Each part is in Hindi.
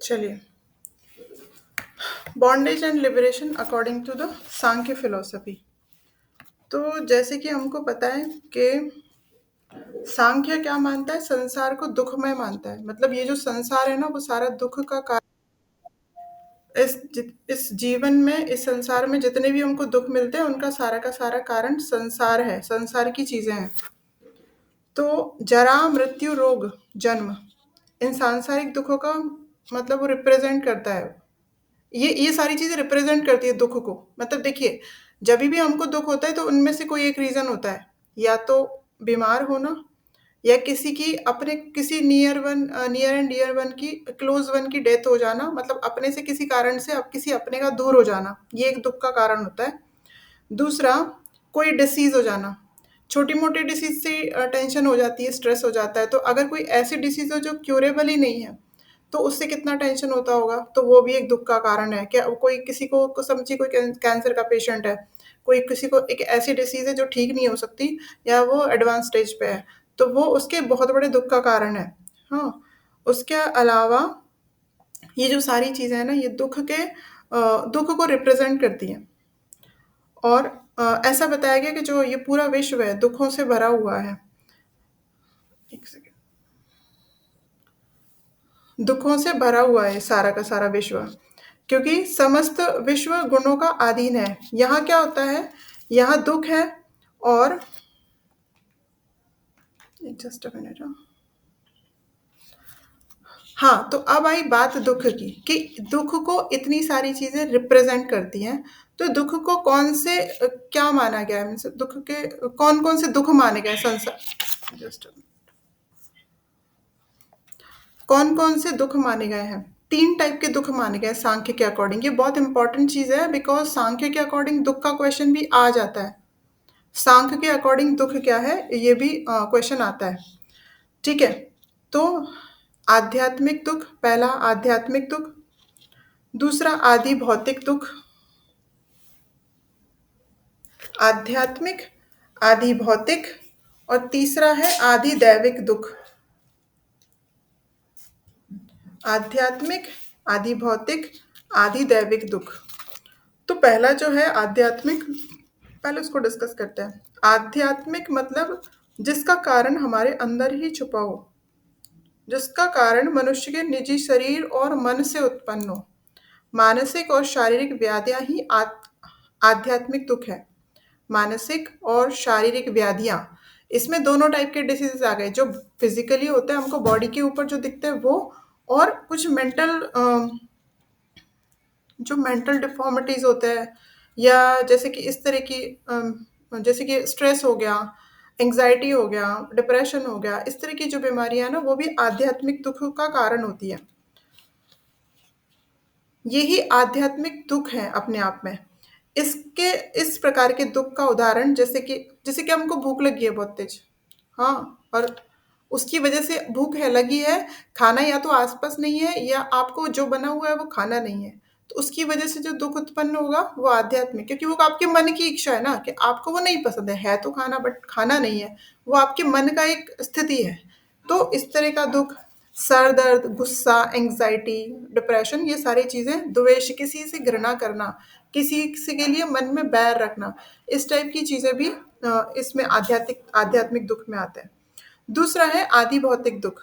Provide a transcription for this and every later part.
चलिए, bondage and liberation according to the Samkhya philosophy. तो जैसे कि हमको पता है कि सांख्य क्या मानता है, संसार को दुखमय मानता है। मतलब ये जो संसार है ना, वो सारा दुख का कारण। इस जीवन में, इस संसार में जितने भी हमको दुख मिलते हैं, उनका सारा का सारा कारण संसार है, संसार की चीजें हैं। तो जरा, मृत्यु, रोग, जन्म, इन सांसारिक दुखों का मतलब वो रिप्रेजेंट करता है। ये सारी चीज़ें रिप्रेजेंट करती है दुःख को। मतलब देखिए, जभी भी हमको दुःख होता है तो उनमें से कोई एक रीज़न होता है। या तो बीमार होना, या किसी की अपने किसी नियर एंड डियर वन की, क्लोज़ वन की डेथ हो जाना, मतलब अपने से किसी कारण से अब किसी अपने का दूर हो जाना, ये एक दुःख का कारण होता है। दूसरा, कोई डिसीज़ हो जाना। छोटी-मोटी डिसीज़ से टेंशन हो जाती है, स्ट्रेस हो जाता है। तो अगर कोई ऐसी डिसीज़ हो जो क्यूरेबल ही नहीं है, तो उससे कितना टेंशन होता होगा, तो वो भी एक दुःख का कारण है। क्या कोई किसी को समझिए, कोई कैंसर का पेशेंट है, कोई किसी को एक ऐसी डिसीज़ है जो ठीक नहीं हो सकती, या वो एडवांस स्टेज पे है, तो वो उसके बहुत बड़े दुःख का कारण है। हाँ, उसके अलावा ये जो सारी चीज़ें हैं ना, ये दुःख को रिप्रेज़ेंट करती हैं। और ऐसा बताया गया कि जो ये पूरा विश्व है, दुःखों से भरा हुआ है। एक सेकंड। दुखों से भरा हुआ है सारा का सारा विश्व, क्योंकि समस्त विश्व गुणों का अधीन है। यहाँ क्या होता है, यहाँ दुख है। और जस्ट अ मिनट। हाँ, तो अब आई बात दुख की, कि दुख को इतनी सारी चीजें रिप्रेजेंट करती हैं। तो दुख को कौन से क्या माना गया है, मीन्स दुख के कौन कौन से दुख माने गए संसार, जस्ट कौन कौन से दुख माने गए हैं। तीन टाइप के दुख माने गए सांख्य के अकॉर्डिंग। ये बहुत इंपॉर्टेंट चीज है, बिकॉज सांख्य के अकॉर्डिंग दुख का क्वेश्चन भी आ जाता है। सांख्य के अकॉर्डिंग दुख क्या है, ये भी क्वेश्चन आता है। ठीक है। तो आध्यात्मिक दुख, पहला आध्यात्मिक दुख। दूसरा आदि भौतिक दुख। आध्यात्मिक, आदि भौतिक। और तीसरा है आदि दैविक दुख। आध्यात्मिक, आदि भौतिक, आदि दैविक दुख। तो पहला जो है आध्यात्मिक, पहले उसको डिस्कस करते हैं। आध्यात्मिक मतलब जिसका कारण हमारे अंदर ही छुपा हो, जिसका कारण मनुष्य के निजी शरीर और मन से उत्पन्न हो। मानसिक और शारीरिक व्याधियां ही आध्यात्मिक दुख है। मानसिक और शारीरिक व्याधियां, इसमें दोनों टाइप के डिसीजेस आ गए। जो फिजिकली होते हैं, हमको बॉडी के ऊपर जो दिखते हैं वो, और कुछ जो मेंटल डिफॉर्मिटीज होते हैं, या जैसे कि इस तरह की जैसे कि स्ट्रेस हो गया, एंग्जाइटी हो गया, डिप्रेशन हो गया, इस तरह की जो बीमारियां हैं ना, वो भी आध्यात्मिक दुख का कारण होती है। यही आध्यात्मिक दुख है अपने आप में। इसके इस प्रकार के दुख का उदाहरण, जैसे कि हमको भूख लगी है बहुत तेज। हाँ, और उसकी वजह से भूख है, लगी है, खाना या तो आसपास नहीं है, या आपको जो बना हुआ है वो खाना नहीं है। तो उसकी वजह से जो दुख उत्पन्न होगा वो आध्यात्मिक, क्योंकि वो आपके मन की इच्छा है ना, कि आपको वो नहीं पसंद है तो खाना, बट खाना नहीं है। वो आपके मन का एक स्थिति है। तो इस तरह का दुख, सर दर्द, गुस्सा, एंग्जाइटी, डिप्रेशन, ये सारी चीज़ें, द्वेष, किसी से घृणा करना, किसी से के लिए मन में बैर रखना, इस टाइप की चीज़ें भी इसमें आध्यात्मिक दुख में आते हैं। दूसरा है आदि भौतिक दुख।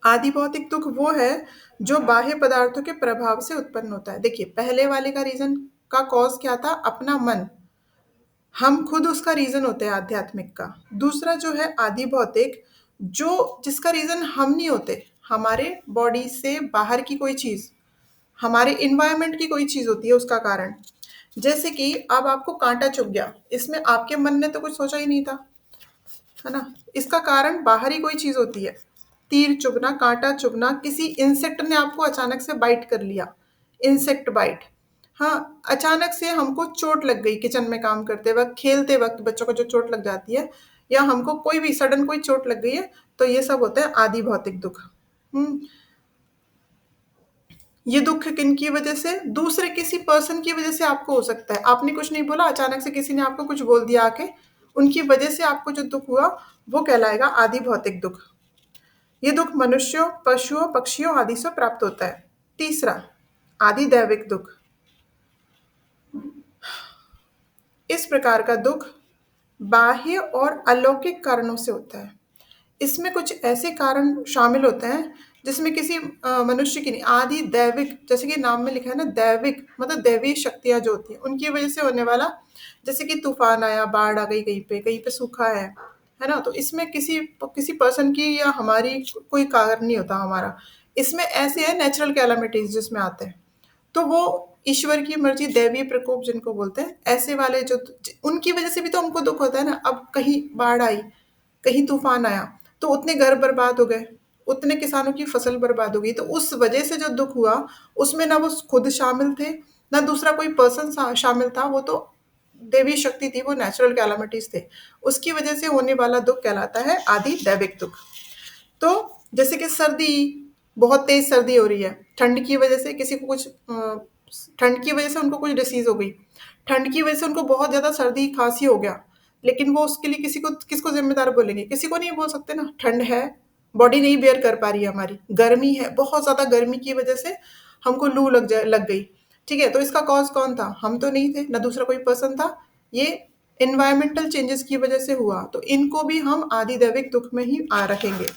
आदि भौतिक दुख वो है जो बाह्य पदार्थों के प्रभाव से उत्पन्न होता है। देखिए, पहले वाले का रीजन का कॉज क्या था, अपना मन। हम खुद उसका रीजन होते हैं आध्यात्मिक का। दूसरा जो है आदि भौतिक, जो जिसका रीजन हम नहीं होते, हमारे बॉडी से बाहर की कोई चीज, हमारे इन्वायरमेंट की कोई चीज होती है उसका कारण। जैसे कि अब आपको कांटा चुभ गया, इसमें आपके मन ने तो कुछ सोचा ही नहीं था, है ना। इसका कारण बाहरी कोई चीज होती है। तीर चुभना, कांटा चुभना, किसी इंसेक्ट ने आपको अचानक से बाइट कर लिया, इंसेक्ट बाइट। हाँ, अचानक से हमको चोट लग गई, किचन में काम करते वक्त, खेलते वक्त बच्चों को जो चोट लग जाती है, या हमको कोई भी सडन कोई चोट लग गई है, तो ये सब होता है आदि भौतिक दुख। हम्म ये दुख किन की वजह से, दूसरे किसी पर्सन की वजह से आपको हो सकता है। आपने कुछ नहीं बोला, अचानक से किसी ने आपको कुछ बोल दिया आके, उनकी वजह से आपको जो दुख हुआ, वो कहलाएगा आदि भौतिक दुख। ये दुख मनुष्यों, पशुओं, पक्षियों आदि से प्राप्त होता है। तीसरा, आदि दैविक दुख। इस प्रकार का दुख बाह्य और अलौकिक कारणों से होता है। इसमें कुछ ऐसे कारण शामिल होते हैं जिसमें किसी मनुष्य की नहीं, आदि दैविक, जैसे कि नाम में लिखा है ना, दैविक मतलब दैवीय शक्तियां जो होती हैं उनकी वजह से होने वाला, जैसे कि तूफान आया, बाढ़ आ गई, कहीं पे सूखा है ना, तो इसमें किसी किसी पर्सन की या हमारी कोई कारण नहीं होता हमारा। इसमें ऐसे है नेचुरल कैलामिटीज जिसमें आते हैं, तो वो ईश्वर की मर्जी, दैवीय प्रकोप जिनको बोलते हैं, ऐसे वाले जो, उनकी वजह से भी तो हमको दुख होता है ना। अब कहीं बाढ़ आई, कहीं तूफान आया, तो उतने घर बर्बाद हो गए, उतने किसानों की फसल बर्बाद हो गई, तो उस वजह से जो दुख हुआ उसमें ना वो खुद शामिल थे, ना दूसरा कोई पर्सन शामिल था, वो तो देवी शक्ति थी, वो नेचुरल कैलामिटीज थे, उसकी वजह से होने वाला दुख कहलाता है आदि दैविक दुख। तो जैसे कि सर्दी, बहुत तेज सर्दी हो रही है, ठंड की वजह से किसी को कुछ ठंड की वजह से उनको कुछ डिसीज हो गई, ठंड की वजह से उनको बहुत ज्यादा सर्दी खांसी हो गया, लेकिन वो उसके लिए किसी को, किसको जिम्मेदार बोलेंगे, किसी को नहीं बोल सकते ना। ठंड है, बॉडी नहीं बेयर कर पा रही है हमारी, गर्मी है, बहुत ज्यादा गर्मी की वजह से हमको लू लग गई, ठीक है, तो इसका कॉज कौन था, हम तो नहीं थे, ना दूसरा कोई पर्सन था, ये इन्वायरमेंटल चेंजेस की वजह से हुआ, तो इनको भी हम आदि दैविक दुख में ही आ रखेंगे।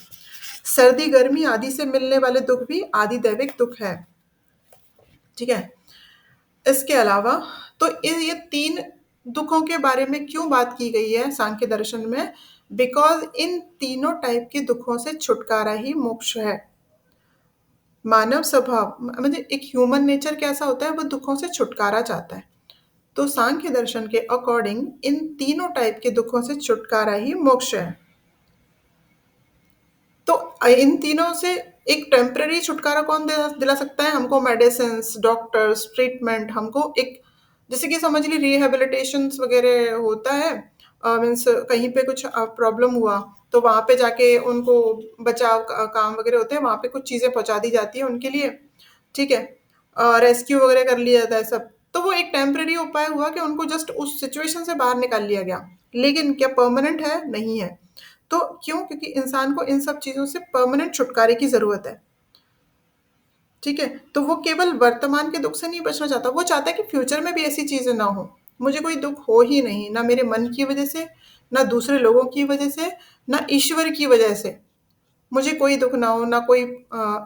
सर्दी गर्मी आदि से मिलने वाले दुख भी आदि दैविक दुख है, ठीक है। इसके अलावा, तो ये तीन दुखों के बारे में क्यों बात की गई है सांख्य दर्शन में, बिकॉज इन तीनों टाइप के दुखों से छुटकारा ही मोक्ष है। मानव स्वभाव मतलब एक ह्यूमन नेचर कैसा होता है, वो दुखों से छुटकारा चाहता है, तो सांख्य दर्शन के अकॉर्डिंग इन तीनों टाइप के दुखों से छुटकारा ही मोक्ष है। तो इन तीनों से एक टेम्पररी छुटकारा कौन दिला सकता है हमको, मेडिसिन, डॉक्टर्स, ट्रीटमेंट, हमको एक, जैसे कि समझ ली रिहेबिलिटेशन वगैरह होता है, मीन्स कहीं पे कुछ प्रॉब्लम हुआ तो वहाँ पे जाके उनको बचाव काम वगैरह होते हैं, वहाँ पे कुछ चीज़ें पहुँचा दी जाती है उनके लिए, ठीक है, रेस्क्यू वगैरह कर लिया जाता है सब, तो वो एक टेम्पररी उपाय हुआ कि उनको जस्ट उस सिचुएशन से बाहर निकाल लिया गया, लेकिन क्या परमानेंट है, नहीं है। तो क्यों, क्योंकि इंसान को इन सब चीज़ों से परमानेंट छुटकारे की ज़रूरत है, ठीक है, तो वो केवल वर्तमान के दुख से नहीं बचना चाहता, वो चाहता है कि फ्यूचर में भी ऐसी चीज़ें ना हो, मुझे कोई दुख हो ही नहीं, ना मेरे मन की वजह से, ना दूसरे लोगों की वजह से, ना ईश्वर की वजह से, मुझे कोई दुख ना हो, ना कोई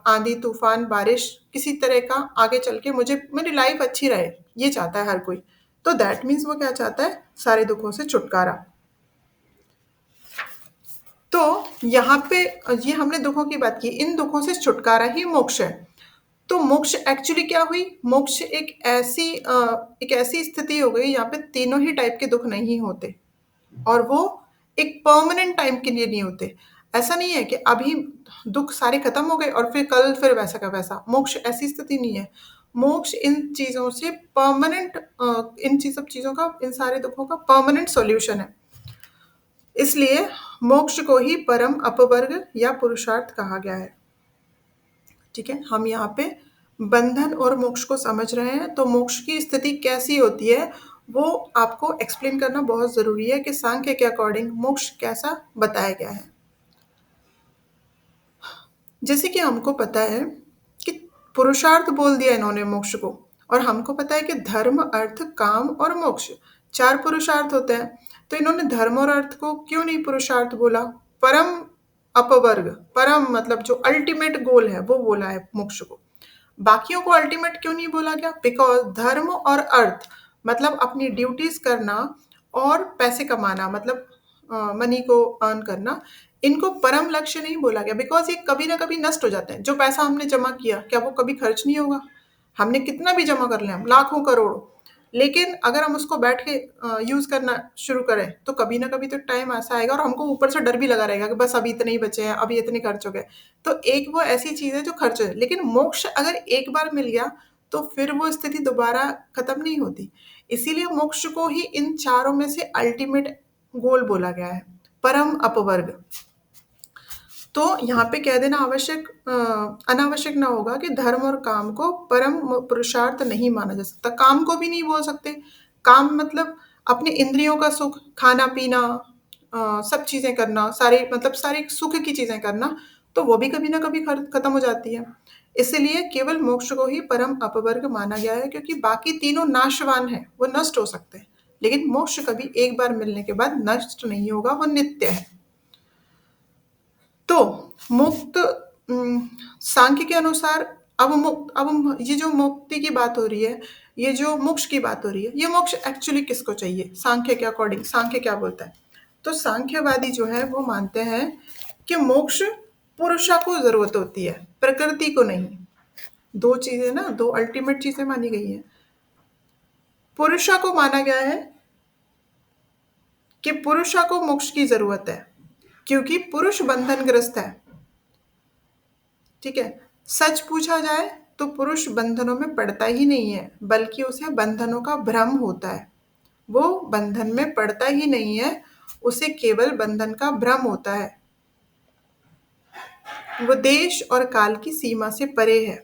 आंधी तूफान बारिश किसी तरह का आगे चल के, मुझे मेरी लाइफ अच्छी रहे, ये चाहता है हर कोई। तो दैट मीन्स वो क्या चाहता है, सारे दुखों से छुटकारा। तो यहाँ पे ये हमने दुखों की बात की, इन दुखों से छुटकारा ही मोक्ष है। तो मोक्ष एक्चुअली क्या हुई, मोक्ष एक ऐसी स्थिति हो गई यहाँ पे तीनों ही टाइप के दुख नहीं होते, और वो एक परमानेंट टाइम के लिए नहीं होते। ऐसा नहीं है कि अभी दुख सारे खत्म हो गए और फिर कल फिर वैसा का वैसा, मोक्ष ऐसी स्थिति नहीं है। मोक्ष इन चीजों से परमानेंट, सब चीजों का, इन सारे दुखों का परमानेंट सॉल्यूशन है। इसलिए मोक्ष को ही परम अपवर्ग या पुरुषार्थ कहा गया है, ठीक है। हम यहाँ पे बंधन और मोक्ष को समझ रहे हैं, तो मोक्ष की स्थिति कैसी होती है वो आपको एक्सप्लेन करना बहुत जरूरी है कि सांख्य के अकॉर्डिंग मोक्ष कैसा बताया गया है। जैसे कि हमको पता है कि पुरुषार्थ बोल दिया इन्होंने मोक्ष को, और हमको पता है कि धर्म, अर्थ, काम और मोक्ष, चार पुरुषार्थ होते हैं, तो इन्होंने धर्म और अर्थ को क्यों नहीं पुरुषार्थ बोला, परम अपवर्ग, परम मतलब जो अल्टीमेट गोल है वो बोला है मोक्ष को, बाकियों को अल्टीमेट क्यों नहीं बोला गया, बिकॉज धर्म और अर्थ मतलब अपनी ड्यूटीज करना और पैसे कमाना, मतलब मनी को अर्न करना, इनको परम लक्ष्य नहीं बोला गया, बिकॉज ये कभी ना कभी नष्ट हो जाते हैं। जो पैसा हमने जमा किया क्या वो कभी खर्च नहीं होगा, हमने कितना भी जमा कर लिया, हम लाखों करोड़ों, लेकिन अगर हम उसको बैठ के यूज करना शुरू करें तो कभी ना कभी तो टाइम ऐसा आएगा, और हमको ऊपर से डर भी लगा रहेगा कि बस अभी इतने ही बचे हैं, अभी इतने खर्च हो गए। तो एक वो ऐसी चीज है जो खर्च है, लेकिन मोक्ष अगर एक बार मिल गया तो फिर वो स्थिति दोबारा खत्म नहीं होती। इसीलिए मोक्ष को ही इन चारों में से अल्टीमेट गोल बोला गया है, परम अपवर्ग। तो यहाँ पे कह देना अनावश्यक ना होगा कि धर्म और काम को परम पुरुषार्थ नहीं माना जा सकता, काम को भी नहीं बोल सकते। काम मतलब अपने इंद्रियों का सुख, खाना पीना, सब चीजें करना, सारी मतलब सारी सुख की चीजें करना, तो वो भी कभी ना कभी खत्म हो जाती है। इसलिए केवल मोक्ष को ही परम अपवर्ग माना गया है, क्योंकि बाकी तीनों नाशवान है, वो नष्ट हो सकते हैं, लेकिन मोक्ष कभी एक बार मिलने के बाद नष्ट नहीं होगा, वो नित्य है। तो मुक्त सांख्य के अनुसार, ये जो मुक्ति की बात हो रही है, ये जो मोक्ष की बात हो रही है, ये मोक्ष एक्चुअली किसको चाहिए सांख्य के अकॉर्डिंग? सांख्य क्या बोलता है? तो सांख्यवादी जो है वो मानते हैं कि मोक्ष पुरुषा को जरूरत होती है, प्रकृति को नहीं। दो चीजें ना, दो अल्टीमेट चीजें मानी गई है। पुरुषा को माना गया है कि पुरुषा को मोक्ष की जरूरत है, क्योंकि पुरुष बंधनग्रस्त है। ठीक है। सच पूछा जाए तो पुरुष बंधनों में पड़ता ही नहीं है, बल्कि उसे बंधनों का भ्रम होता है। वो बंधन में पड़ता ही नहीं है, उसे केवल बंधन का भ्रम होता है। वो देश और काल की सीमा से परे है।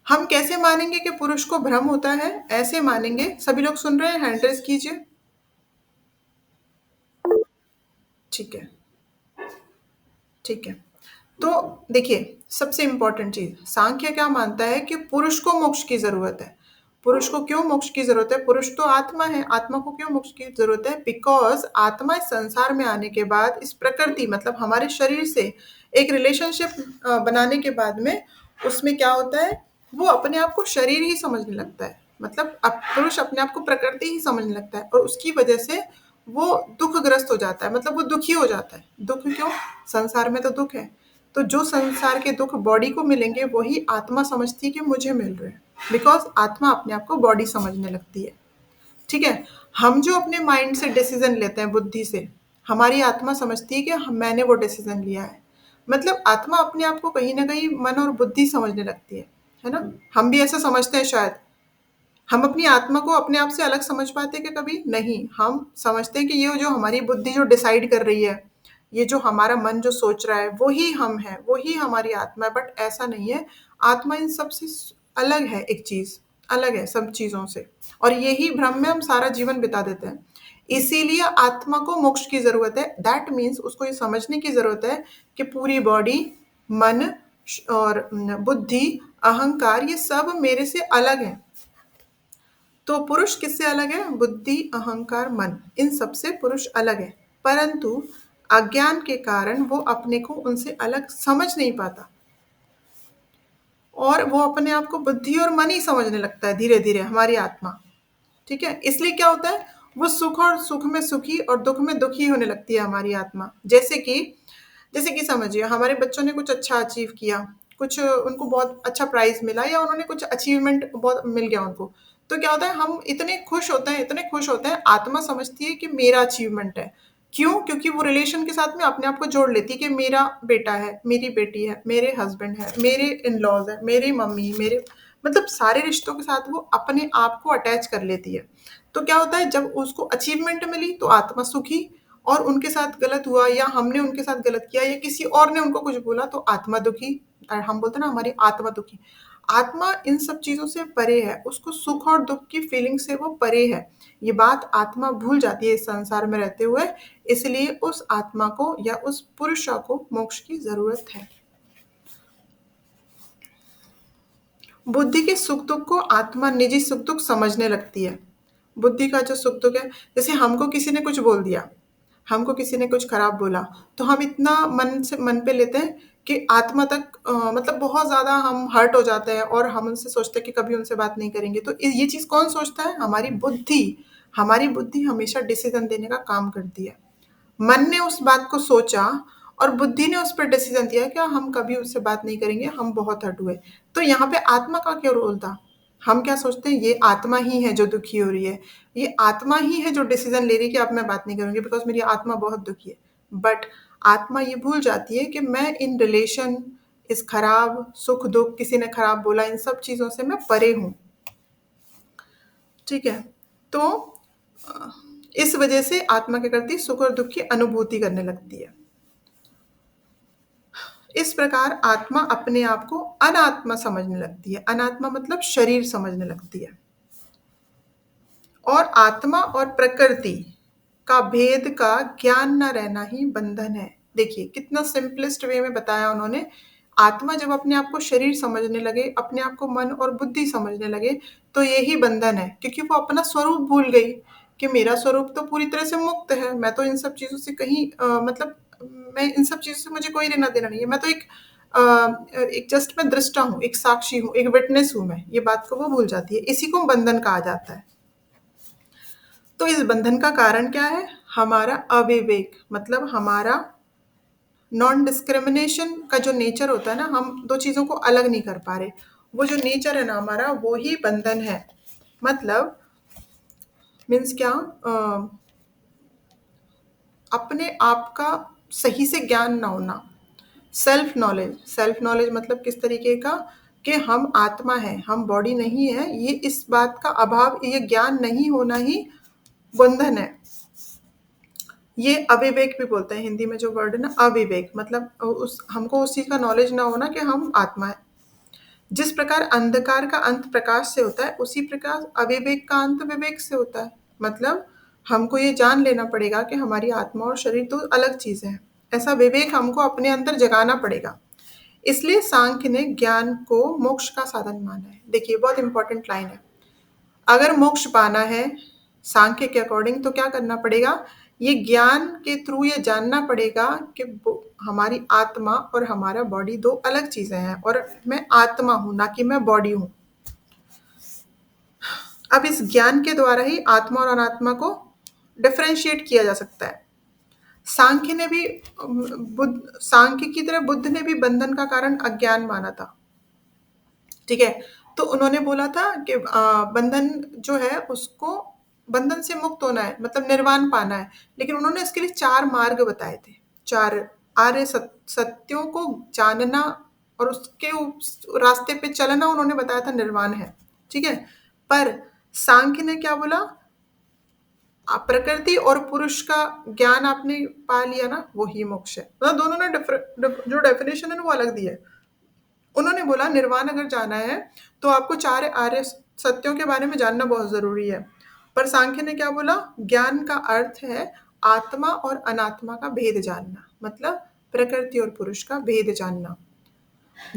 हम कैसे मानेंगे कि पुरुष को भ्रम होता है? ऐसे मानेंगे, सभी लोग सुन रहे हैं, हैंड रेज कीजिए। ठीक है, ठीक है। तो देखिए, सबसे इंपॉर्टेंट चीज, सांख्य क्या मानता है कि पुरुष को मोक्ष की जरूरत है। पुरुष को क्यों मोक्ष की जरूरत है? पुरुष तो आत्मा है, आत्मा को क्यों मोक्ष की जरूरत है? बिकॉज आत्मा इस संसार में आने के बाद, इस प्रकृति मतलब हमारे शरीर से एक रिलेशनशिप बनाने के बाद में, उसमें क्या होता है, वो अपने आप को शरीर ही समझने लगता है। मतलब अब पुरुष अपने आप को प्रकृति ही समझने लगता है, और उसकी वजह से वो दुखग्रस्त हो जाता है, मतलब वो दुखी हो जाता है। दुख क्यों? संसार में तो दुख है, तो जो संसार के दुख बॉडी को मिलेंगे वही आत्मा समझती है कि मुझे मिल रहे हैं, बिकॉज आत्मा अपने आप को बॉडी समझने लगती है। ठीक है। हम जो अपने माइंड से डिसीजन लेते हैं, बुद्धि से, हमारी आत्मा समझती है कि मैंने वो डिसीजन लिया है। मतलब आत्मा अपने आप को कहीं ना कहीं मन और बुद्धि समझने लगती है ना? हम भी ऐसा समझते हैं शायद। हम अपनी आत्मा को अपने आप से अलग समझ पाते हैं कि कभी नहीं? हम समझते हैं कि ये जो हमारी बुद्धि जो डिसाइड कर रही है, ये जो हमारा मन जो सोच रहा है, वो ही हम हैं, वो ही हमारी आत्मा है। बट ऐसा नहीं है। आत्मा इन सब से अलग है, एक चीज अलग है सब चीजों से, और यही भ्रम में हम सारा जीवन बिता देते हैं। इसीलिए आत्मा को मोक्ष की जरूरत है। दैट मीन्स उसको ये समझने की जरूरत है कि पूरी बॉडी, मन और बुद्धि, अहंकार, ये सब मेरे से अलग है। तो पुरुष किससे अलग है? बुद्धि, अहंकार, मन, इन सब से पुरुष अलग है। परंतु अज्ञान के कारण वो अपने को उनसे अलग समझ नहीं पाता, और वो अपने आप को बुद्धि और मन ही समझने लगता है धीरे धीरे, हमारी आत्मा। ठीक है। इसलिए क्या होता है, वो सुख और सुख में सुखी और दुख में दुखी होने लगती है हमारी आत्मा। जैसे कि समझिए, हमारे बच्चों ने कुछ अच्छा अचीव किया, कुछ उनको बहुत अच्छा प्राइज मिला, या उन्होंने कुछ अचीवमेंट बहुत मिल गया उनको। तो क्या होता है, हम इतने खुश होते हैं, इतने खुश होते हैं, आत्मा समझती है कि मेरा अचीवमेंट है। क्यों? क्योंकि वो रिलेशन के साथ में अपने आप को जोड़ लेती है कि मेरा बेटा है, मेरी बेटी है, मेरे हस्बैंड है, मेरे इन लॉज है, मेरी मम्मी, मेरे, मतलब सारे रिश्तों के साथ वो अपने आप को अटैच कर लेती है। तो क्या होता है, जब उसको अचीवमेंट मिली तो आत्मा सुखी, और उनके साथ गलत हुआ, या हमने उनके साथ गलत किया, या किसी और ने उनको कुछ बोला, तो आत्मा दुखी। और हम बोलते हैं ना, हमारी आत्मा दुखी। आत्मा इन सब चीजों से परे है, उसको सुख और दुख की फीलिंग से वो परे है। ये बात आत्मा भूल जाती है इस संसार में रहते हुए। इसलिए उस आत्मा को या उस पुरुष को मोक्ष की जरूरत है। बुद्धि के सुख दुख को आत्मा निजी सुख दुख समझने लगती है। बुद्धि का जो सुख दुख है, जैसे हमको किसी ने कुछ बोल दिया, हमको किसी ने कुछ खराब बोला, तो हम इतना मन पे लेते हैं कि आत्मा तक मतलब बहुत ज्यादा हम हर्ट हो जाते हैं, और हम उनसे सोचते हैं कि कभी उनसे बात नहीं करेंगे। तो ये चीज कौन सोचता है? हमारी बुद्धि। हमारी बुद्धि हमेशा डिसीजन देने का काम करती है। मन ने उस बात को सोचा, और बुद्धि ने उस पर डिसीजन दिया कि हम कभी उससे बात नहीं करेंगे, हम बहुत हट हुए। तो यहाँ पे आत्मा का क्या रोल था? हम क्या सोचते हैं, ये आत्मा ही है जो दुखी हो रही है, ये आत्मा ही है जो डिसीजन ले रही है कि अब मैं बात नहीं करूंगी बिकॉज मेरी आत्मा बहुत दुखी है। बट आत्मा ये भूल जाती है कि मैं इन रिलेशन, इस खराब सुख दुख, किसी ने खराब बोला, इन सब चीजों से मैं परे हूँ। ठीक है। तो अ, इस वजह से आत्मा क्या करती है, सुख और दुख की अनुभूति करने लगती है। इस प्रकार आत्मा अपने आप को अनात्मा समझने लगती है। अनात्मा मतलब शरीर समझने लगती है। और आत्मा और प्रकृति का भेद का ज्ञान न रहना ही बंधन है। देखिए कितना सिंपलेस्ट वे में बताया उन्होंने। आत्मा जब अपने आप को शरीर समझने लगे, अपने आप को मन और बुद्धि समझने लगे, तो यही बंधन है, क्योंकि वो अपना स्वरूप भूल गई कि मेरा स्वरूप तो पूरी तरह से मुक्त है, मैं तो इन सब चीज़ों से कहीं मतलब मैं इन सब चीज़ों से मुझे कोई लेना देना नहीं है, मैं तो एक जस्ट मैं दृष्टा हूँ, एक साक्षी हूँ, एक विटनेस हूँ मैं, ये बात को वो भूल जाती है। इसी को बंधन कहा जाता है। तो इस बंधन का कारण क्या है? हमारा अविवेक, मतलब हमारा नॉन डिस्क्रिमिनेशन का जो नेचर होता है ना, हम दो चीज़ों को अलग नहीं कर पा रहे। वो जो नेचर है ना हमारा, वो ही बंधन है। मतलब मीन्स क्या, अपने आप का सही से ज्ञान ना होना। सेल्फ नॉलेज मतलब किस तरीके का, कि हम आत्मा है, हम बॉडी नहीं है, ये इस बात का अभाव, ये ज्ञान नहीं होना ही बंधन है। ये अविवेक भी बोलते हैं हिंदी में, जो वर्ड है ना अविवेक, मतलब उस हमको उस चीज का नॉलेज ना होना कि हम आत्मा है। जिस प्रकार अंधकार का अंत प्रकाश से होता है, उसी प्रकार अविवेक का अंत विवेक से होता है। मतलब हमको ये जान लेना पड़ेगा कि हमारी आत्मा और शरीर तो अलग चीजें हैं। ऐसा विवेक हमको अपने अंदर जगाना पड़ेगा। इसलिए सांख्य ने ज्ञान को मोक्ष का साधन माना है। देखिए बहुत इंपॉर्टेंट लाइन है। अगर मोक्ष पाना है सांख्य के अकॉर्डिंग, तो क्या करना पड़ेगा? ये ज्ञान के थ्रू ये जानना पड़ेगा कि हमारी आत्मा और हमारा बॉडी दो अलग चीजें हैं, और मैं आत्मा हूं, ना कि मैं बॉडी हूं। अब इस ज्ञान के द्वारा ही आत्मा और अनात्मा को डिफरेंशिएट किया जा सकता है। सांख्य ने भी बुद्ध सांख्य की तरह बुद्ध ने भी बंधन का कारण अज्ञान माना था। ठीक है। तो उन्होंने बोला था कि बंधन जो है उसको, बंधन से मुक्त होना है मतलब निर्वाण पाना है। लेकिन उन्होंने इसके लिए चार मार्ग बताए थे। चार आर्य सत्यों को जानना और उसके रास्ते पे चलना उन्होंने बताया था निर्वाण है। ठीक है। पर सांख्य ने क्या बोला? प्रकृति और पुरुष का ज्ञान आपने पा लिया ना, वो ही मोक्ष है। मतलब दोनों ने जो डेफिनेशन है ना वो अलग दी है। उन्होंने बोला निर्वाण अगर जाना है तो आपको चार आर्य सत्यों के बारे में जानना बहुत जरूरी है। पर सांख्य ने क्या बोला? ज्ञान का अर्थ है आत्मा और अनात्मा का भेद जानना, मतलब प्रकृति और पुरुष का भेद जानना।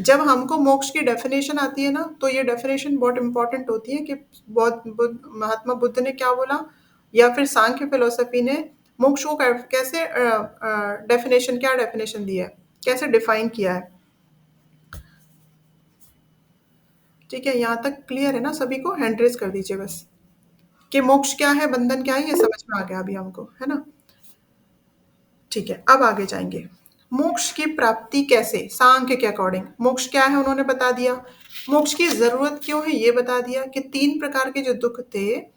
जब हमको मोक्ष की डेफिनेशन आती है ना, तो ये डेफिनेशन बहुत इंपॉर्टेंट होती है कि महात्मा बुद्ध ने क्या बोला, या फिर सांख्य फिलोसफी ने मोक्ष को कैसे डेफिनेशन, क्या डेफिनेशन दी है, कैसे डिफाइन किया है। ठीक है, यहाँ तक क्लियर है ना सभी को? हैंड रेज कर दीजिए बस, कि मोक्ष क्या है, बंधन क्या है, ये समझ में आ गया अभी हमको, है ना? ठीक है, अब आगे जाएंगे। मोक्ष की प्राप्ति कैसे, सांख्य के अकॉर्डिंग मोक्ष क्या है उन्होंने बता दिया। मोक्ष की जरूरत क्यों है ये बता दिया, कि तीन प्रकार के जो दुख थे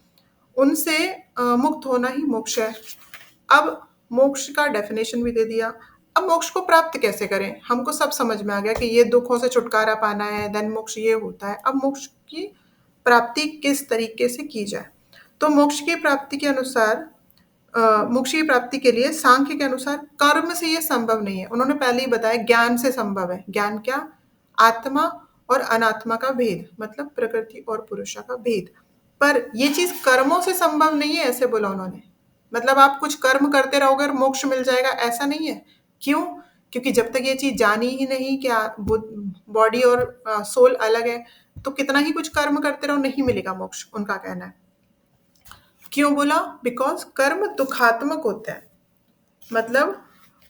उनसे मुक्त होना ही मोक्ष है। अब मोक्ष का डेफिनेशन भी दे दिया। अब मोक्ष को प्राप्त कैसे करें, हमको सब समझ में आ गया कि ये दुखों से छुटकारा पाना है, देन मोक्ष ये होता है। अब मोक्ष की प्राप्ति किस तरीके से की जाए? तो मोक्ष की प्राप्ति के अनुसार, मोक्ष की प्राप्ति के लिए सांख्य के अनुसार कर्म से ये संभव नहीं है। उन्होंने पहले ही बताया ज्ञान से संभव है। ज्ञान क्या? आत्मा और अनात्मा का भेद, मतलब प्रकृति और पुरुष का भेद। पर ये चीज कर्मों से संभव नहीं है, ऐसे बोला उन्होंने। मतलब आप कुछ कर्म करते रहोगे और मोक्ष मिल जाएगा, ऐसा नहीं है। क्यों? क्योंकि जब तक ये चीज जानी ही नहीं कि बॉडी और सोल अलग है, तो कितना ही कुछ कर्म करते रहो नहीं मिलेगा मोक्ष, उनका कहना है। क्यों बोला? बिकॉज कर्म दुखात्मक होते हैं। मतलब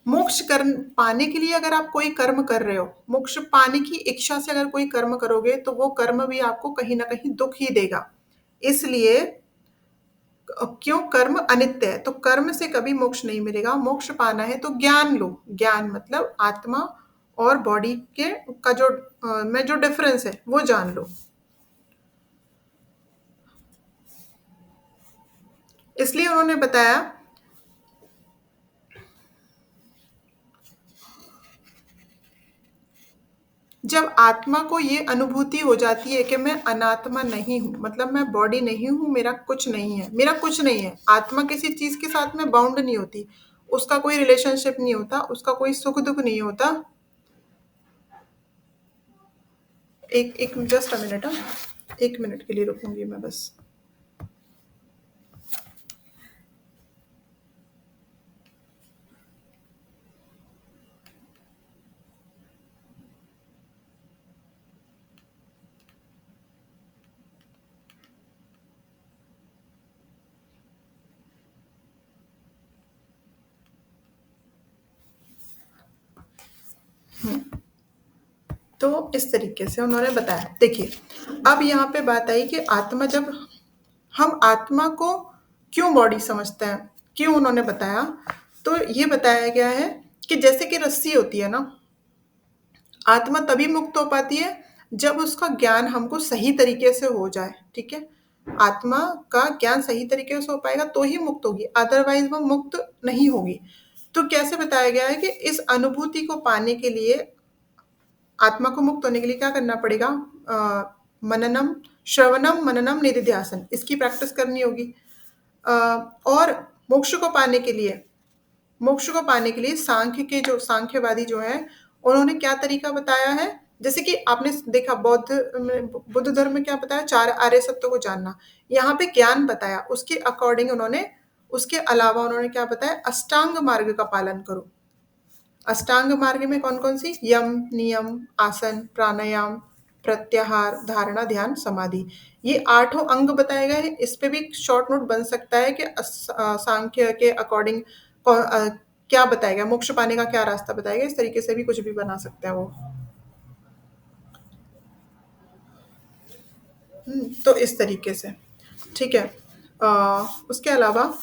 मोक्ष कर्म पाने के लिए अगर आप कोई कर्म कर रहे हो, मोक्ष पाने की इच्छा से अगर कोई कर्म करोगे, तो वो कर्म भी आपको कहीं ना कहीं दुख ही देगा। इसलिए क्यों? कर्म अनित्य है, तो कर्म से कभी मोक्ष नहीं मिलेगा। मोक्ष पाना है तो ज्ञान लो। ज्ञान मतलब आत्मा और बॉडी के का जो में जो डिफरेंस है वो जान लो। इसलिए उन्होंने बताया, जब आत्मा को ये अनुभूति हो जाती है कि मैं अनात्मा नहीं हूं, मतलब मैं बॉडी नहीं हूं, मेरा कुछ नहीं है, मेरा कुछ नहीं है। आत्मा किसी चीज के साथ में बाउंड नहीं होती, उसका कोई रिलेशनशिप नहीं होता, उसका कोई सुख दुख नहीं होता। एक एक जस्ट अ मिनट, एक मिनट के लिए रुकूंगी मैं बस। तो इस तरीके से उन्होंने बताया। देखिए, अब यहाँ पे बात आई कि आत्मा जब हम आत्मा को क्यों बॉडी समझते हैं, क्यों उन्होंने बताया, तो ये बताया गया है कि जैसे कि रस्सी होती है ना, आत्मा तभी मुक्त हो पाती है जब उसका ज्ञान हमको सही तरीके से हो जाए, ठीक है। आत्मा का ज्ञान सही तरीके से हो पाएगा तो ही मुक्त होगी, अदरवाइज वो मुक्त नहीं होगी। तो कैसे बताया गया है कि इस अनुभूति को पाने के लिए, आत्मा को मुक्त होने के लिए क्या करना पड़ेगा, मननम, श्रवणम मननम निधिध्यासन, इसकी प्रैक्टिस करनी होगी। अ, और मोक्ष को पाने के लिए, मोक्ष को पाने के लिए सांख्य के जो सांख्यवादी जो हैं, उन्होंने क्या तरीका बताया है। जैसे कि आपने देखा बुद्ध धर्म में क्या बताया, चार आर्य सत्य को जानना। यहाँ पे ज्ञान बताया, उसके अकॉर्डिंग उन्होंने, उसके अलावा उन्होंने क्या बताया, अष्टांग मार्ग का पालन करो। अष्टांग मार्ग में कौन कौन सी, यम नियम आसन प्राणायाम प्रत्याहार धारणा ध्यान समाधि, ये आठों अंग बताए गए हैं। इस पे भी शॉर्ट नोट बन सकता है कि सांख्य के अकॉर्डिंग क्या बताया गया, मोक्ष पाने का क्या रास्ता बताया गया, इस तरीके से भी कुछ भी बना सकते हैं वो। तो इस तरीके से, ठीक है। उसके अलावा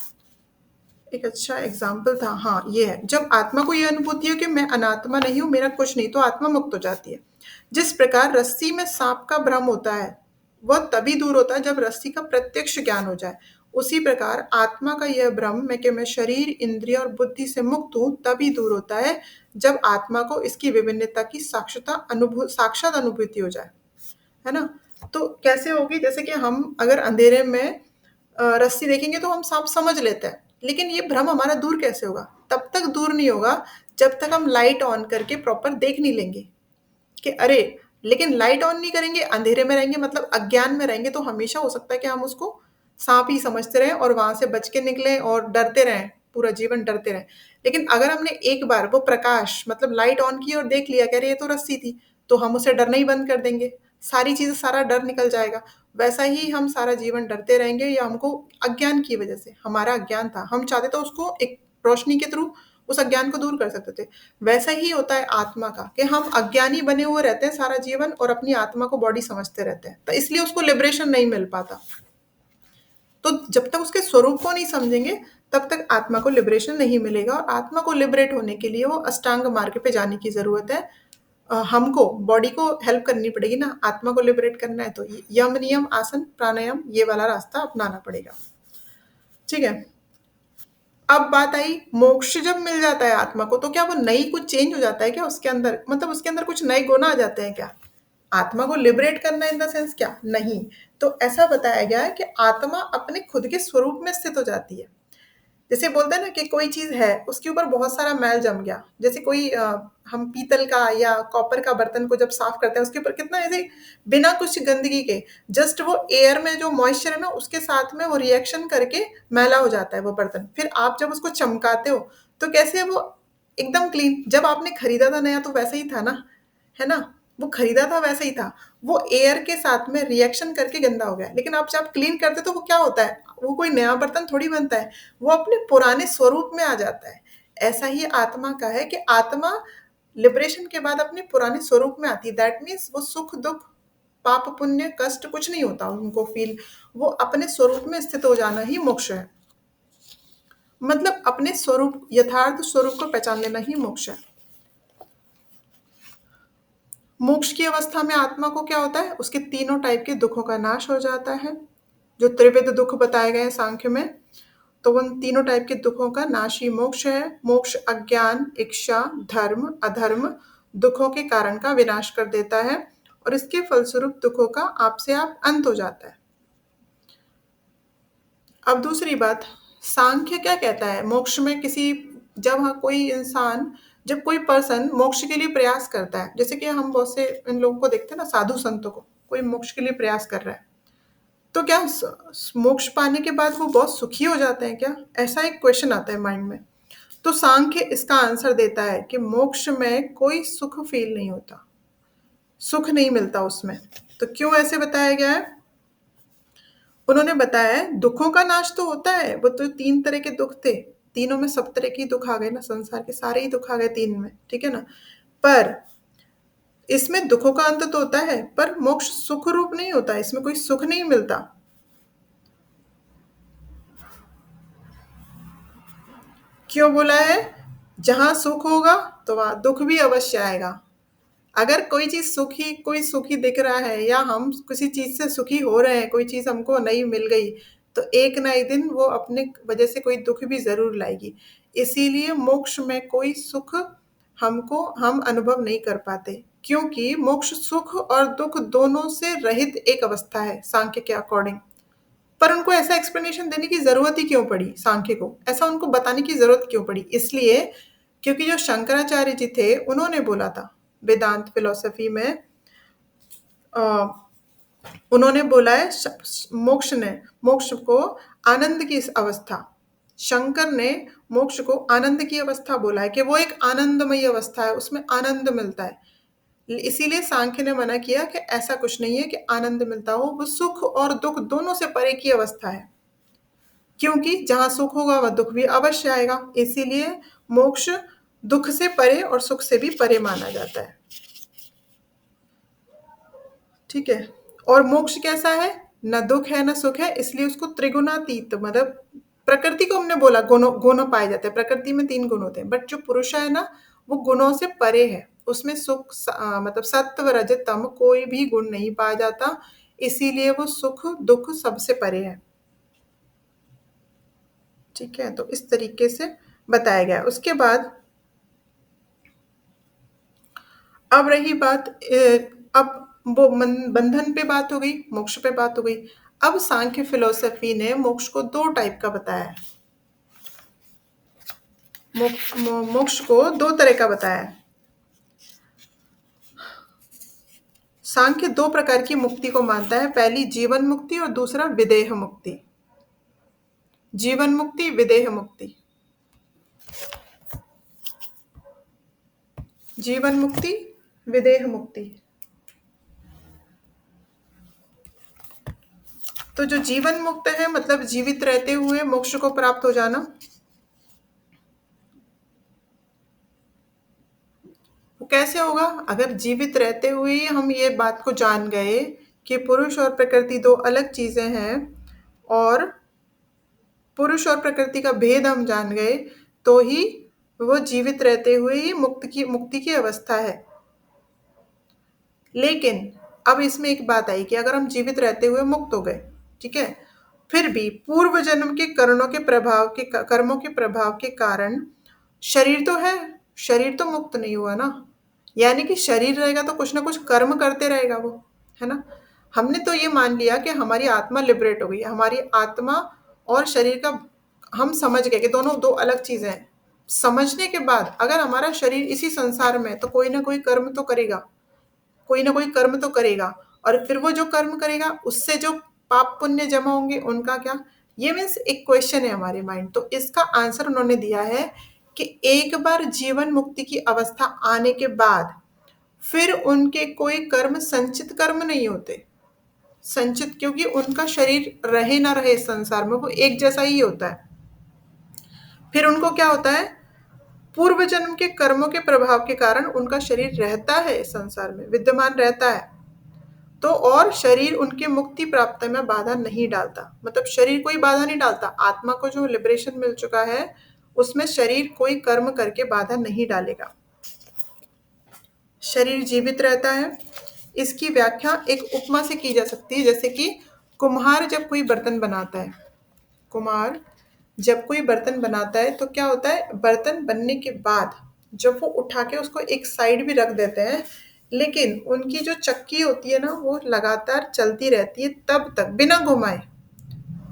एक अच्छा एग्जाम्पल था, हाँ ये है, जब आत्मा को ये अनुभूति है कि मैं अनात्मा नहीं हूँ, मेरा कुछ नहीं, तो आत्मा मुक्त हो जाती है। जिस प्रकार रस्सी में सांप का भ्रम होता है, वह तभी दूर होता है जब रस्सी का प्रत्यक्ष ज्ञान हो जाए। उसी प्रकार आत्मा का यह भ्रम मैं कि मैं शरीर इंद्रिय और बुद्धि से मुक्त हूँ तभी दूर होता है जब आत्मा को इसकी विभिन्नता की साक्षात अनुभूति हो जाए, है ना। तो कैसे होगी, जैसे कि हम अगर अंधेरे में रस्सी देखेंगे तो हम सांप समझ लेते हैं, लेकिन ये भ्रम हमारा दूर कैसे होगा, तब तक दूर नहीं होगा जब तक हम लाइट ऑन करके प्रॉपर देख नहीं लेंगे कि अरे, लेकिन लाइट ऑन नहीं करेंगे, अंधेरे में रहेंगे, मतलब अज्ञान में रहेंगे, तो हमेशा हो सकता है कि हम उसको सांप ही समझते रहें और वहां से बच के निकले और डरते रहें, पूरा जीवन डरते रहें। लेकिन अगर हमने एक बार वो प्रकाश मतलब लाइट ऑन की और देख लिया कि अरे ये तो रस्सी थी, तो हम उसे डरना ही बंद कर देंगे, सारी चीज सारा डर निकल जाएगा। वैसा ही हम सारा जीवन डरते रहेंगे, या हमको अज्ञान की वजह से, हमारा अज्ञान था, हम चाहते तो उसको एक रोशनी के थ्रू उस अज्ञान को दूर कर सकते थे। वैसा ही होता है आत्मा का, कि हम अज्ञानी बने हुए रहते हैं सारा जीवन और अपनी आत्मा को बॉडी समझते रहते हैं, तो इसलिए उसको लिबरेशन नहीं मिल पाता। तो जब तक उसके स्वरूप को नहीं समझेंगे तब तक आत्मा को लिबरेशन नहीं मिलेगा, और आत्मा को लिबरेट होने के लिए वो अष्टांग मार्ग पे जाने की जरूरत है। हमको बॉडी को हेल्प करनी पड़ेगी ना, आत्मा को लिबरेट करना है तो यम नियम आसन प्राणायाम ये वाला रास्ता अपनाना पड़ेगा, ठीक है। अब बात आई, मोक्ष जब मिल जाता है आत्मा को तो क्या वो नई कुछ चेंज हो जाता है क्या उसके अंदर, मतलब उसके अंदर कुछ नए गुण आ जाते हैं क्या, आत्मा को लिबरेट करना इन द सेंस क्या, नहीं। तो ऐसा बताया गया है कि आत्मा अपने खुद के स्वरूप में स्थित हो जाती है। जैसे बोलते हैं ना कि कोई चीज है उसके ऊपर बहुत सारा मैल जम गया, जैसे कोई हम पीतल का या कॉपर का बर्तन को जब साफ करते हैं उसके ऊपर कितना ऐसे बिना कुछ गंदगी के, जस्ट वो एयर में जो मॉइस्चर है ना उसके साथ में वो रिएक्शन करके मैला हो जाता है वो बर्तन, फिर आप जब उसको चमकाते हो तो कैसे वो एकदम क्लीन, जब आपने खरीदा था नया तो वैसा ही था ना, है ना, वो खरीदा था वैसा ही था, वो एयर के साथ में रिएक्शन करके गंदा हो गया, लेकिन आप जब क्लीन करते तो वो क्या होता है, वो कोई नया बर्तन थोड़ी बनता है, वो अपने पुराने स्वरूप में आ जाता है। ऐसा ही आत्मा का है कि आत्मा लिबरेशन के बाद अपने पुराने स्वरूप में आती है, दैट मीन्स वो सुख दुख पाप पुण्य कष्ट कुछ नहीं होता उनको फील, वो अपने स्वरूप में स्थित हो जाना ही मोक्ष है, मतलब अपने स्वरूप यथार्थ स्वरूप को पहचान लेना ही मोक्ष है। मोक्ष की अवस्था में आत्मा को क्या होता है, उसके तीनों टाइप के दुखों का नाश हो जाता है, जो त्रिविध दुख बताए गए हैं सांख्य में, तो उन तीनों टाइप के दुखों का नाश ही मोक्ष है। मोक्ष अज्ञान इच्छा धर्म अधर्म दुखों के कारण का विनाश कर देता है, और इसके फलस्वरूप दुखों का आप से आप अंत हो जाता है। अब दूसरी बात, सांख्य क्या कहता है मोक्ष में, किसी जब हाँ कोई इंसान, जब कोई पर्सन मोक्ष के लिए प्रयास करता है, जैसे कि हम बहुत से इन लोगों को देखते हैं ना, साधु संतों को, कोई मोक्ष के लिए प्रयास कर रहा है, तो क्या मोक्ष पाने के बाद वो बहुत सुखी हो जाते हैं क्या, ऐसा एक क्वेश्चन आता है माइंड में। तो सांख्य इसका आंसर देता है कि मोक्ष में कोई सुख फील नहीं होता, सुख नहीं मिलता उसमें। तो क्यों ऐसे बताया गया है, उन्होंने बताया है दुखों का नाश तो होता है, वो तो तीन तरह के दुख थे, तीनों में सब तरह के दुख आ गए ना, संसार के सारे ही दुख आ गए तीन में, ठीक है ना। पर इसमें दुखों का अंत तो होता है, पर मोक्ष सुख रूप नहीं होता, इसमें कोई सुख नहीं मिलता। क्यों बोला है? जहां सुख होगा तो वहां दुख भी अवश्य आएगा। अगर कोई सुखी दिख रहा है या हम किसी चीज से सुखी हो रहे हैं, कोई चीज हमको नई मिल गई, तो एक ना एक दिन वो अपने वजह से कोई दुख भी जरूर लाएगी। इसीलिए मोक्ष में कोई सुख हम अनुभव नहीं कर पाते, क्योंकि मोक्ष सुख और दुख दोनों से रहित एक अवस्था है सांख्य के अकॉर्डिंग। पर उनको ऐसा एक्सप्लेनेशन देने की जरूरत ही क्यों पड़ी, सांख्य को ऐसा उनको बताने की जरूरत क्यों पड़ी? इसलिए क्योंकि जो शंकराचार्य जी थे उन्होंने बोला था वेदांत फिलोसफी में, अ, उन्होंने बोला है मोक्ष को आनंद की इस अवस्था, शंकर ने मोक्ष को आनंद की अवस्था बोला है कि वो एक आनंदमयी अवस्था है, उसमें आनंद मिलता है। इसीलिए सांख्य ने मना किया कि ऐसा कुछ नहीं है कि आनंद मिलता हो, वो सुख और दुख दोनों से परे की अवस्था है, क्योंकि जहां सुख होगा वह दुख भी अवश्य आएगा। इसीलिए मोक्ष दुख से परे और सुख से भी परे माना जाता है। ठीक है। और मोक्ष कैसा है? न दुख है न सुख है, इसलिए उसको त्रिगुणातीत, मतलब प्रकृति को हमने बोला गुण पाए जाते हैं, प्रकृति में 3 गुण होते हैं, बट जो पुरुष है ना, वो गुणों से परे है। उसमें मतलब सत्व रज तम कोई भी गुण नहीं पाया जाता, इसीलिए वो सुख दुख सबसे परे है। ठीक है, तो इस तरीके से बताया गया। उसके बाद अब रही बात, अब वो बंधन पे बात हो गई, मोक्ष पे बात हो गई। अब सांख्य फिलोसफी ने मोक्ष को 2 टाइप का बताया है। मोक्ष को 2 तरह का बताया है। सांख्य 2 प्रकार की मुक्ति को मानता है, पहली जीवन मुक्ति और दूसरा विदेह मुक्ति। जीवन मुक्ति, विदेह मुक्ति। जीवन मुक्ति, विदेह मुक्ति। तो जो जीवन मुक्त है, मतलब जीवित रहते हुए मोक्ष को प्राप्त हो जाना, वो कैसे होगा? अगर जीवित रहते हुए ही हम ये बात को जान गए कि पुरुष और प्रकृति 2 अलग चीजें हैं, और पुरुष और प्रकृति का भेद हम जान गए, तो ही वो जीवित रहते हुए ही मुक्ति की अवस्था है। लेकिन अब इसमें एक बात आई कि अगर हम जीवित रहते हुए मुक्त हो गए, ठीक है, फिर भी पूर्व जन्म के कर्मों के प्रभाव के कारण शरीर तो है, शरीर तो मुक्त नहीं हुआ ना। यानी कि शरीर रहेगा तो कुछ ना कुछ कर्म करते रहेगा वो, है ना। हमने तो ये मान लिया कि हमारी आत्मा लिबरेट हो गई, हमारी आत्मा और शरीर का हम समझ गए कि दोनों 2 अलग चीजें हैं। समझने के बाद अगर हमारा शरीर इसी संसार में है, तो कोई ना कोई कर्म तो करेगा, कोई ना कोई कर्म तो करेगा, और फिर वो जो कर्म करेगा उससे जो पाप पुण्य जमा होंगे उनका क्या? ये मीन्स एक क्वेश्चन है हमारे माइंड, तो इसका आंसर उन्होंने दिया है कि एक बार जीवन मुक्ति की अवस्था आने के बाद फिर उनके कोई कर्म संचित कर्म नहीं होते। संचित क्योंकि उनका शरीर रहे ना रहे संसार में, वो एक जैसा ही होता है। फिर उनको क्या होता है? पूर्व जन्म के कर्मों के प्रभाव के कारण उनका शरीर रहता है इस संसार में, विद्यमान रहता है। तो और शरीर उनके मुक्ति प्राप्त में बाधा नहीं डालता, मतलब शरीर कोई बाधा नहीं डालता। आत्मा को जो लिबरेशन मिल चुका है उसमें शरीर कोई कर्म करके बाधा नहीं डालेगा, शरीर जीवित रहता है। इसकी व्याख्या एक उपमा से की जा सकती है, जैसे कि कुम्हार जब कोई बर्तन बनाता है, कुम्हार जब कोई बर्तन बनाता है तो क्या होता है, बर्तन बनने के बाद जब वो उठा के उसको एक साइड भी रख देते हैं, लेकिन उनकी जो चक्की होती है ना वो लगातार चलती रहती है तब तक बिना घुमाए,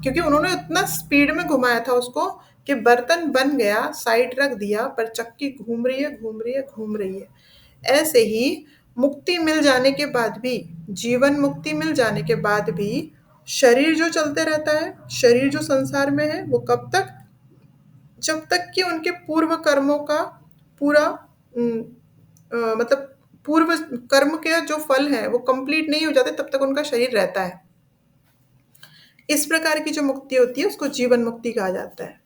क्योंकि उन्होंने इतना स्पीड में घुमाया था उसको कि बर्तन बन गया, साइड रख दिया, पर चक्की घूम रही है घूम रही है घूम रही है। ऐसे ही मुक्ति मिल जाने के बाद भी, जीवन मुक्ति मिल जाने के बाद भी शरीर जो चलते रहता है, शरीर जो संसार में है, वो कब तक? जब तक कि उनके पूर्व कर्मों का पूरा मतलब पूर्व कर्म के जो फल है वो कंप्लीट नहीं हो जाते, तब तक उनका शरीर रहता है। इस प्रकार की जो मुक्ति होती है उसको जीवन मुक्ति कहा जाता है।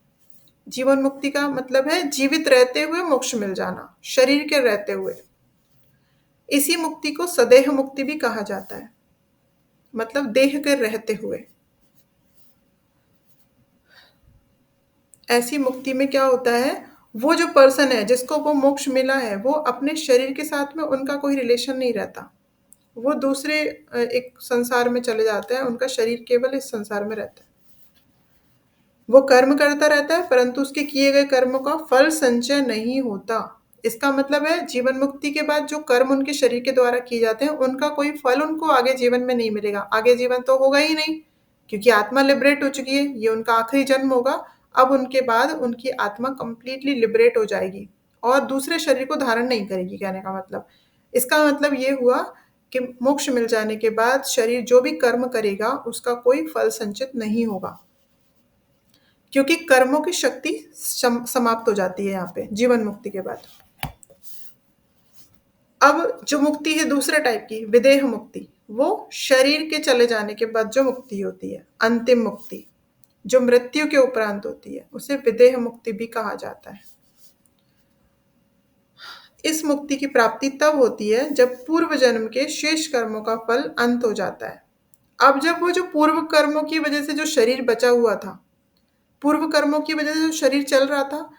जीवन मुक्ति का मतलब है जीवित रहते हुए मोक्ष मिल जाना, शरीर के रहते हुए। इसी मुक्ति को सदेह मुक्ति भी कहा जाता है, मतलब देह के रहते हुए। ऐसी मुक्ति में क्या होता है, वो जो पर्सन है जिसको वो मोक्ष मिला है, वो अपने शरीर के साथ में उनका कोई रिलेशन नहीं रहता। वो दूसरे एक संसार में चले जाते हैं, उनका शरीर केवल इस संसार में रहता है। वो कर्म करता रहता है, परंतु उसके किए गए कर्मों का फल संचय नहीं होता। इसका मतलब है जीवन मुक्ति के बाद जो कर्म उनके शरीर के द्वारा किए जाते हैं, उनका कोई फल उनको आगे जीवन में नहीं मिलेगा। आगे जीवन तो होगा ही नहीं, क्योंकि आत्मा लिबरेट हो चुकी है, ये उनका आखिरी जन्म होगा। अब उनके बाद उनकी आत्मा कंप्लीटली लिबरेट हो जाएगी और दूसरे शरीर को धारण नहीं करेगी, कहने का मतलब। इसका मतलब ये हुआ कि मोक्ष मिल जाने के बाद शरीर जो भी कर्म करेगा उसका कोई फल संचित नहीं होगा, क्योंकि कर्मों की शक्ति समाप्त हो जाती है यहाँ पे जीवन मुक्ति के बाद। अब जो मुक्ति है दूसरे टाइप की, विदेह मुक्ति, वो शरीर के चले जाने के बाद जो मुक्ति होती है, अंतिम मुक्ति, जो मृत्यु के उपरांत होती है, उसे विदेह मुक्ति भी कहा जाता है। इस मुक्ति की प्राप्ति तब होती है जब पूर्व जन्म के शेष कर्मों का फल अंत हो जाता है। अब जब वो जो पूर्व कर्मों की वजह से जो शरीर बचा हुआ था, पूर्व कर्मों की वजह से जो शरीर चल रहा था,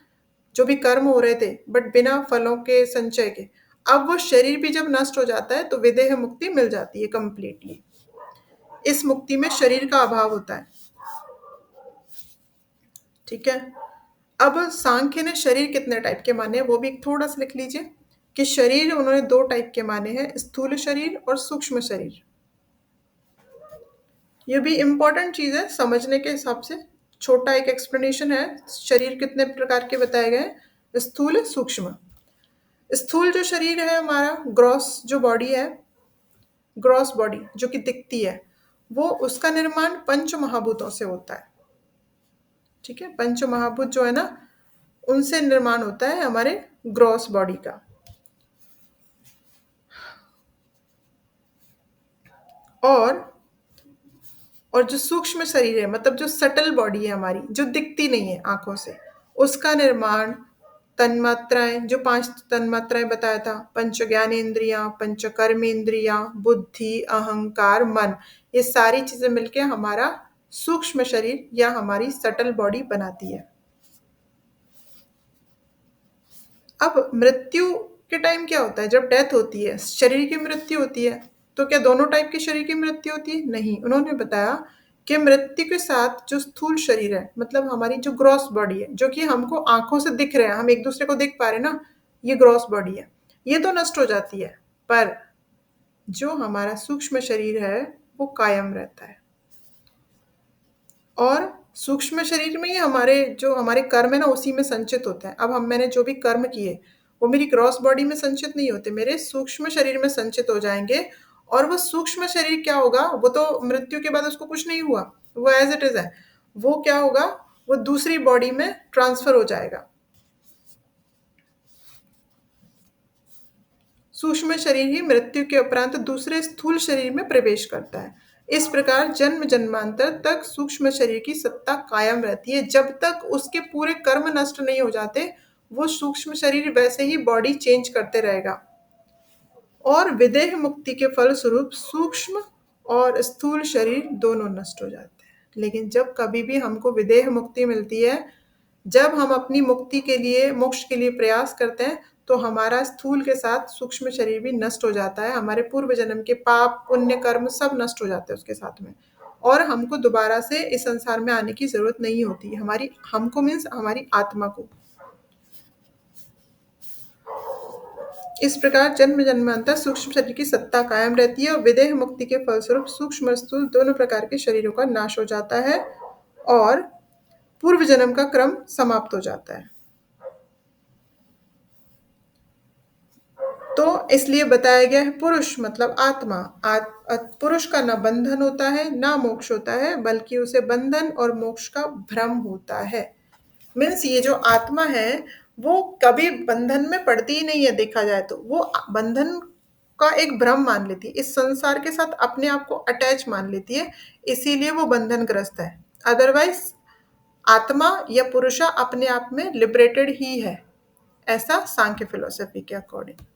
जो भी कर्म हो रहे थे बट बिना फलों के संचय के, अब वो शरीर भी जब नष्ट हो जाता है तो विदेह मुक्ति मिल जाती है कंप्लीटली। इस मुक्ति में शरीर का अभाव होता है। ठीक है। अब सांख्य ने शरीर कितने टाइप के माने हैं वो भी थोड़ा सा लिख लीजिए, कि शरीर उन्होंने दो टाइप के माने हैं, स्थूल शरीर और सूक्ष्म शरीर। ये भी इंपॉर्टेंट चीज है समझने के हिसाब से। छोटा एक एक्सप्लेनेशन है, शरीर कितने प्रकार के बताए गए हैं, स्थूल सूक्ष्म। स्थूल जो शरीर है हमारा, ग्रॉस जो बॉडी है, ग्रॉस बॉडी जो कि दिखती है, वो उसका निर्माण पंच महाभूतों से होता है। ठीक है, पंच महाभूत जो है ना, उनसे निर्माण होता है हमारे ग्रॉस बॉडी का। और और जो सूक्ष्म शरीर है, मतलब जो सटल बॉडी है हमारी, जो दिखती नहीं है आंखों से, उसका निर्माण तन्मात्राएं, जो पांच तन्मात्राएं बताया था, पंच ज्ञानेन्द्रियां, पंच कर्मेंद्रियां, बुद्धि, अहंकार, मन, ये सारी चीजें मिलके हमारा सूक्ष्म शरीर या हमारी सटल बॉडी बनाती है। अब मृत्यु के टाइम क्या होता है, जब डेथ होती है, शरीर की मृत्यु होती है, तो क्या दोनों टाइप के शरीर की मृत्यु होती है? नहीं, उन्होंने बताया कि मृत्यु के साथ जो स्थूल शरीर है, मतलब हमारी जो ग्रॉस बॉडी है, जो कि हमको आंखों से दिख रहे हैं, हम एक दूसरे को देख पा रहे हैं ना, ये ग्रॉस बॉडी है, ये तो नष्ट हो जाती है, पर जो हमारा सूक्ष्म शरीर है वो कायम रहता है। और सूक्ष्म शरीर में ही हमारे जो हमारे कर्म है ना, उसी में संचित होते हैं। अब मैंने जो भी कर्म किए वो मेरी क्रॉस बॉडी में संचित नहीं होते, मेरे सूक्ष्म शरीर में संचित हो जाएंगे। और वो सूक्ष्म शरीर क्या होगा, वो तो मृत्यु के बाद उसको कुछ नहीं हुआ, वो एज इट इज है। वो क्या होगा, वो दूसरी बॉडी में ट्रांसफर हो जाएगा। सूक्ष्म शरीर ही मृत्यु के उपरांत दूसरे स्थूल शरीर में प्रवेश करता है। इस प्रकार जन्म जन्मांतर तक सूक्ष्म शरीर की सत्ता कायम रहती है, जब तक उसके पूरे कर्म नष्ट नहीं हो जाते। वो सूक्ष्म शरीर वैसे ही बॉडी चेंज करते रहेगा। और विदेह मुक्ति के फलस्वरूप सूक्ष्म और स्थूल शरीर दोनों नष्ट हो जाते हैं। लेकिन जब कभी भी हमको विदेह मुक्ति मिलती है, जब हम अपनी मुक्ति के लिए, मोक्ष के लिए प्रयास करते हैं, तो हमारा स्थूल के साथ सूक्ष्म शरीर भी नष्ट हो जाता है। हमारे पूर्व जन्म के पाप पुण्य कर्म सब नष्ट हो जाते हैं उसके साथ में। और हमको दोबारा से इस संसार में आने की जरूरत नहीं होती, हमारी, हमको मीन्स हमारी आत्मा को। इस प्रकार जन्म जन्मांतर सूक्ष्म शरीर की सत्ता कायम रहती है और विदेह मुक्ति के फलस्वरूप सूक्ष्म और स्थूल दोनों प्रकार के शरीरों का नाश हो जाता है और पूर्व जन्म का क्रम समाप्त हो जाता है। तो इसलिए बताया गया है पुरुष मतलब आत्मा, पुरुष का ना बंधन होता है ना मोक्ष होता है, बल्कि उसे बंधन और मोक्ष का भ्रम होता है। मीन्स ये जो आत्मा है वो कभी बंधन में पड़ती ही नहीं है, देखा जाए तो वो बंधन का एक भ्रम मान लेती है, इस संसार के साथ अपने आप को अटैच मान लेती है, इसीलिए वो बंधन ग्रस्त है। अदरवाइज आत्मा या पुरुषा अपने आप में लिबरेटेड ही है, ऐसा सांख्य फिलोसफी के अकॉर्डिंग।